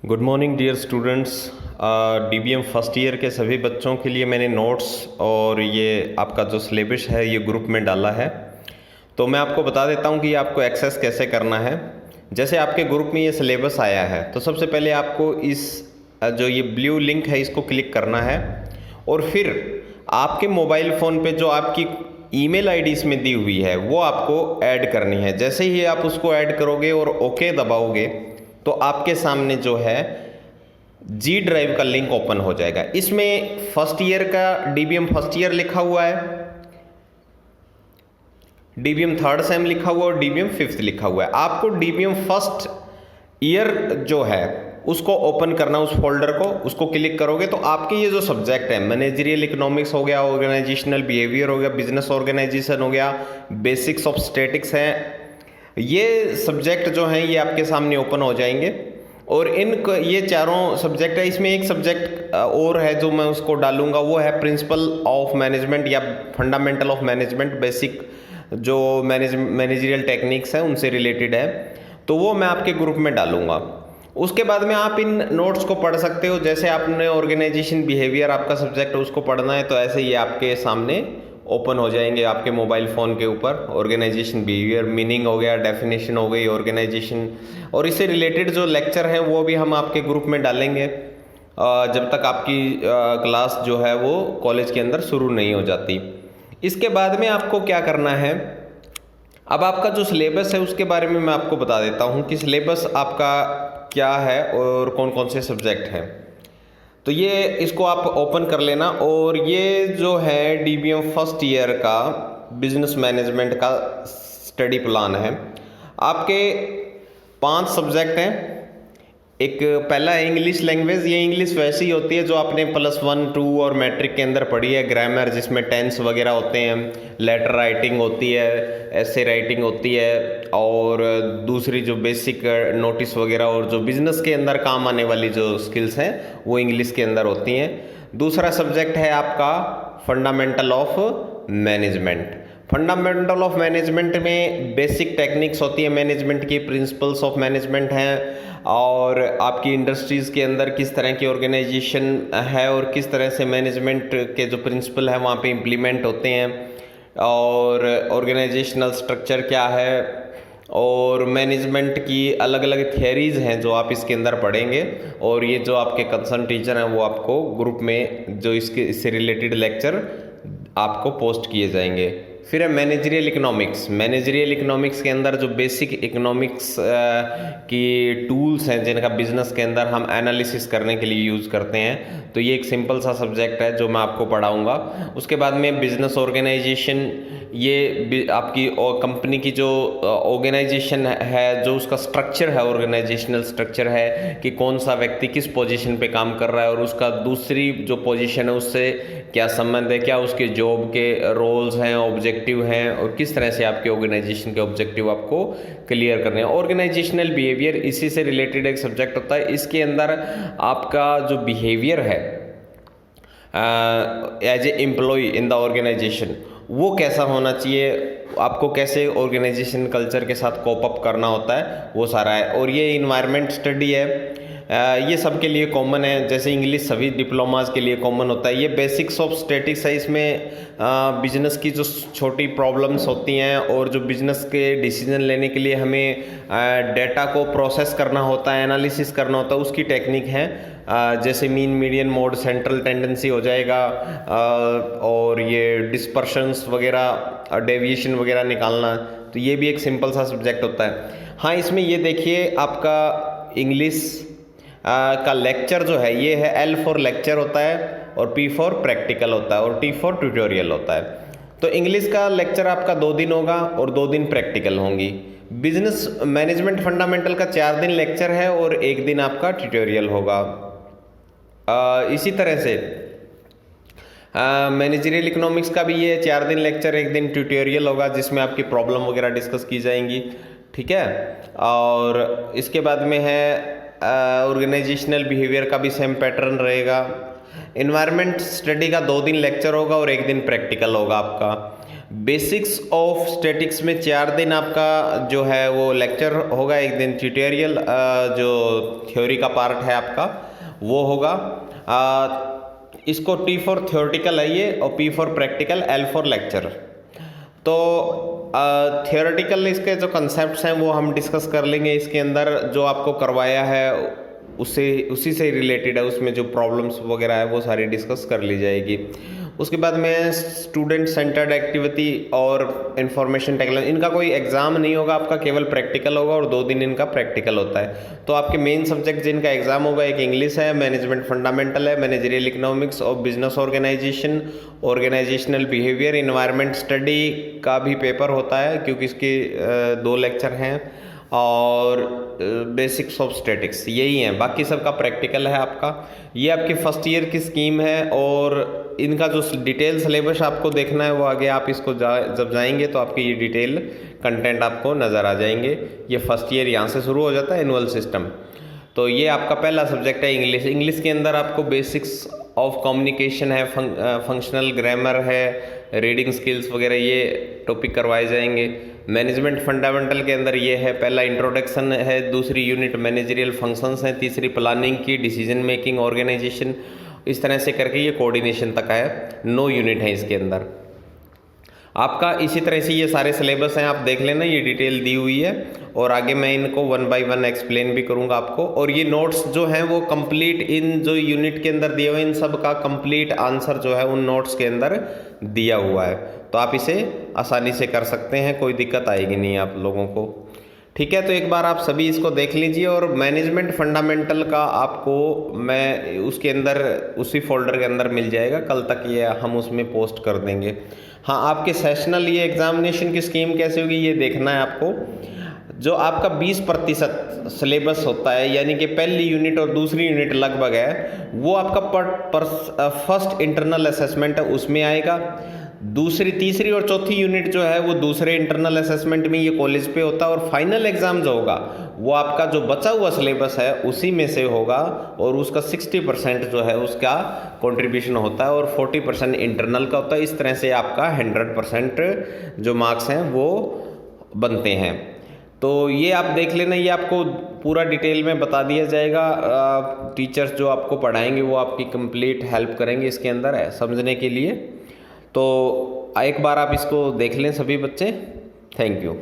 Good morning dear students. DBM first year के सभी बच्चों के लिए मैंने नोट्स और ये आपका जो सिलेबस है ये ग्रुप में डाला है। तो मैं आपको बता देता हूँ कि आपको एक्सेस कैसे करना है। जैसे आपके ग्रुप में ये सिलेबस आया है तो सबसे पहले आपको इस जो ये ब्लू लिंक है इसको क्लिक करना है और फिर आपके मोबाइल फ़ोन पे जो आपकी ईमेल आईडी इसमें दी हुई है वो आपको ऐड करनी है। जैसे ही आप उसको ऐड करोगे और ओके दबाओगे तो आपके सामने जो है जी ड्राइव का लिंक ओपन हो जाएगा। इसमें फर्स्ट ईयर का डीबीएम फर्स्ट ईयर लिखा हुआ है, डीबीएम थर्ड सेम लिखा हुआ है और डीबीएम फिफ्थ लिखा हुआ है। आपको डीबीएम फर्स्ट ईयर जो है उसको ओपन करना, उस फोल्डर को, उसको क्लिक करोगे तो आपके ये जो सब्जेक्ट है मैनेजरियल इकोनॉमिक्स हो गया, ऑर्गेनाइजेशनल बिहेवियर हो गया, बिजनेस ऑर्गेनाइजेशन हो गया, बेसिक्स ऑफ स्टैटिक्स है, ये सब्जेक्ट जो हैं ये आपके सामने ओपन हो जाएंगे। और ये चारों सब्जेक्ट है। इसमें एक सब्जेक्ट और है जो मैं उसको डालूंगा, वो है प्रिंसिपल ऑफ मैनेजमेंट या फंडामेंटल ऑफ मैनेजमेंट, बेसिक जो मैनेजरियल टेक्निक्स हैं उनसे रिलेटेड है, तो वो मैं आपके ग्रुप में डालूंगा। उसके बाद में आप इन नोट्स को पढ़ सकते हो। जैसे आपने ऑर्गेनाइजेशन बिहेवियर आपका सब्जेक्ट है उसको पढ़ना है तो ऐसे ही आपके सामने ओपन हो जाएंगे आपके मोबाइल फ़ोन के ऊपर। ऑर्गेनाइजेशन बिहेवियर, मीनिंग हो गया, डेफिनेशन हो गई ऑर्गेनाइजेशन, और इससे रिलेटेड जो लेक्चर हैं वो भी हम आपके ग्रुप में डालेंगे जब तक आपकी क्लास जो है वो कॉलेज के अंदर शुरू नहीं हो जाती। इसके बाद में आपको क्या करना है, अब आपका जो सिलेबस है उसके बारे में मैं आपको बता देता हूँ कि सिलेबस आपका क्या है और कौन कौन से सब्जेक्ट हैं। तो ये इसको आप ओपन कर लेना और ये जो है डीबीएम फर्स्ट ईयर का बिजनेस मैनेजमेंट का स्टडी प्लान है। आपके 5 सब्जेक्ट हैं। एक पहला है इंग्लिश लैंग्वेज। ये इंग्लिश वैसी ही होती है जो आपने +1, 2 और मैट्रिक के अंदर पढ़ी है। ग्रामर जिसमें टेंस वगैरह होते हैं, लेटर राइटिंग होती है, ऐसे राइटिंग होती है, और दूसरी जो बेसिक नोटिस वगैरह और जो बिजनेस के अंदर काम आने वाली जो स्किल्स हैं वो इंग्लिश के अंदर होती हैं। दूसरा सब्जेक्ट है आपका fundamental of management. Fundamental of management में बेसिक टेक्निक्स होती है मैनेजमेंट की, प्रिंसिपल्स ऑफ मैनेजमेंट हैं, और आपकी इंडस्ट्रीज़ के अंदर किस तरह की ऑर्गेनाइजेशन है और किस तरह से मैनेजमेंट के जो प्रिंसिपल हैं वहाँ पे इम्प्लीमेंट होते हैं, और ऑर्गेनाइजेशनल स्ट्रक्चर क्या है, और मैनेजमेंट की अलग अलग थियरीज़ हैं जो आप इसके अंदर पढ़ेंगे। और ये जो आपके कंसर्न टीचर हैं वो आपको ग्रुप में जो इससे रिलेटेड लेक्चर आपको पोस्ट किए जाएंगे। फिर है मैनेजरियल इकोनॉमिक्स। मैनेजरियल इकोनॉमिक्स के अंदर जो बेसिक इकोनॉमिक्स की टूल्स हैं जिनका बिजनेस के अंदर हम एनालिसिस करने के लिए यूज़ करते हैं, तो ये एक सिंपल सा सब्जेक्ट है जो मैं आपको पढ़ाऊंगा। उसके बाद में बिजनेस ऑर्गेनाइजेशन, ये आपकी कंपनी की जो ऑर्गेनाइजेशन है, जो उसका स्ट्रक्चर है, ऑर्गेनाइजेशनल स्ट्रक्चर है कि कौन सा व्यक्ति किस पोजीशन पे काम कर रहा है और उसका दूसरी जो पोजीशन है उससे क्या संबंध है, क्या उसके जॉब के रोल्स हैं, ऑब्जेक्टिव हैं, और किस तरह से आपके ऑर्गेनाइजेशन के ऑब्जेक्टिव आपको क्लियर करने हैं। ऑर्गेनाइजेशनल बिहेवियर इसी से रिलेटेड एक सब्जेक्ट होता है। इसके अंदर आपका जो बिहेवियर है as a employ in the organisation वो कैसा होना चाहिए, आपको कैसे ऑर्गेनाइजेशन कल्चर के साथ कोप अप करना होता है, वो सारा है। और ये इन्वायरमेंट स्टडी है, ये सब के लिए कॉमन है। जैसे इंग्लिश सभी डिप्लोमाज के लिए कॉमन होता है। ये बेसिक्स ऑफ स्टैटिक्स है। इसमें बिजनेस की जो छोटी प्रॉब्लम्स होती हैं और जो बिजनेस के डिसीजन लेने के लिए हमें डेटा को प्रोसेस करना होता है, एनालिसिस करना होता है, उसकी टेक्निक है। जैसे mean, median, mode, central tendency हो जाएगा, और ये डिस्पर्शंस वगैरह, डेविएशन वगैरह निकालना, तो ये भी एक सिंपल सा सब्जेक्ट होता है। हाँ, इसमें ये देखिए आपका इंग्लिश का लेक्चर जो है ये है L फॉर लेक्चर होता है और P फॉर प्रैक्टिकल होता है और T फॉर ट्यूटोरियल होता है। तो इंग्लिश का लेक्चर आपका 2 दिन होगा और 2 दिन प्रैक्टिकल होंगी। बिजनेस मैनेजमेंट फंडामेंटल का 4 दिन लेक्चर है और 1 दिन आपका ट्यूटोरियल होगा। इसी तरह से मैनेजरियल इकोनॉमिक्स का भी ये 4 दिन लेक्चर, 1 दिन ट्यूटोरियल होगा जिसमें आपकी प्रॉब्लम वगैरह डिस्कस की जाएंगी, ठीक है। और इसके बाद में है ऑर्गेनाइजेशनल बिहेवियर का भी सेम पैटर्न रहेगा। इन्वायरमेंट स्टडी का 2 दिन लेक्चर होगा और 1 दिन प्रैक्टिकल होगा आपका। बेसिक्स ऑफ स्टैटिक्स में 4 दिन आपका जो है वो लेक्चर होगा, एक दिन ट्यूटोरियल जो थ्योरी का पार्ट है आपका वो होगा। इसको T फॉर थ्योरेटिकल है ये, और P for practical, L for lecture. तो थियोरेटिकल इसके जो कंसेप्ट्स हैं वो हम डिस्कस कर लेंगे। इसके अंदर जो आपको करवाया है उसी से रिलेटेड है, उसमें जो प्रॉब्लम्स वगैरह है वो सारी डिस्कस कर ली जाएगी। उसके बाद में स्टूडेंट सेंटर्ड एक्टिविटी और इंफॉर्मेशन टेक्नोलॉजी, इनका कोई एग्जाम नहीं होगा आपका, केवल प्रैक्टिकल होगा और 2 दिन इनका प्रैक्टिकल होता है। तो आपके मेन सब्जेक्ट जिनका एग्जाम होगा, एक इंग्लिश है, मैनेजमेंट फंडामेंटल है, मैनेजरियल इकोनॉमिक्स और business organisation, organisational behaviour, environment study का भी पेपर होता है क्योंकि इसके 2 लेक्चर हैं, और बेसिक्स ऑफ स्टैटिक्स, यही है। बाकी सबका प्रैक्टिकल है आपका। ये आपके फर्स्ट ईयर की स्कीम है, और इनका जो डिटेल सिलेबस आपको देखना है वो आगे आप इसको जब जाएंगे तो आपके ये डिटेल कंटेंट आपको नज़र आ जाएंगे। ये फर्स्ट ईयर यहाँ से शुरू हो जाता है, एनुअल सिस्टम। तो ये आपका पहला सब्जेक्ट है इंग्लिश। इंग्लिश के अंदर आपको बेसिक्स ऑफ कम्युनिकेशन है, फंक्शनल ग्रामर है, रीडिंग स्किल्स वगैरह ये टॉपिक करवाए जाएंगे। मैनेजमेंट फंडामेंटल के अंदर ये है, पहला इंट्रोडक्शन है, दूसरी यूनिट मैनेजरियल फंक्शंस हैं, तीसरी प्लानिंग की, डिसीजन मेकिंग, ऑर्गेनाइजेशन, इस तरह से करके ये कोऑर्डिनेशन तक है। 9 यूनिट है इसके अंदर आपका। इसी तरह से ये सारे सिलेबस हैं, आप देख लेना, ये डिटेल दी हुई है, और आगे मैं इनको 1 बाय 1 एक्सप्लेन भी करूंगा आपको। और ये नोट्स जो हैं वो कंप्लीट इन जो यूनिट के अंदर दिए हुए इन सब का कंप्लीट आंसर जो है उन नोट्स के अंदर दिया हुआ है, तो आप इसे आसानी से कर सकते हैं, कोई दिक्कत आएगी नहीं आप लोगों को। ठीक है, तो एक बार आप सभी इसको देख लीजिए। और मैनेजमेंट फंडामेंटल का आपको मैं उसके अंदर उसी फोल्डर के अंदर मिल जाएगा, कल तक ये हम उसमें पोस्ट कर देंगे। हाँ, आपके सेशनल ये एग्जामिनेशन की स्कीम कैसे होगी ये देखना है आपको। जो आपका 20% सिलेबस होता है, यानी कि पहली यूनिट और दूसरी यूनिट लगभग है, वो आपका फर्स्ट इंटरनल असेसमेंट है उसमें आएगा। दूसरी, तीसरी और चौथी यूनिट जो है वो दूसरे इंटरनल असेसमेंट में ये कॉलेज पे होता है, और फाइनल एग्जाम जो होगा वो आपका जो बचा हुआ सिलेबस है उसी में से होगा, और उसका 60% जो है उसका कंट्रीब्यूशन होता है, और 40% इंटरनल का होता है। इस तरह से आपका 100% जो मार्क्स हैं वो बनते हैं। तो ये आप देख लेना, ये आपको पूरा डिटेल में बता दिया जाएगा। टीचर्स जो आपको पढ़ाएंगे वो आपकी कंप्लीट हेल्प करेंगे इसके अंदर है समझने के लिए। तो एक बार आप इसको देख लें सभी बच्चे। Thank you.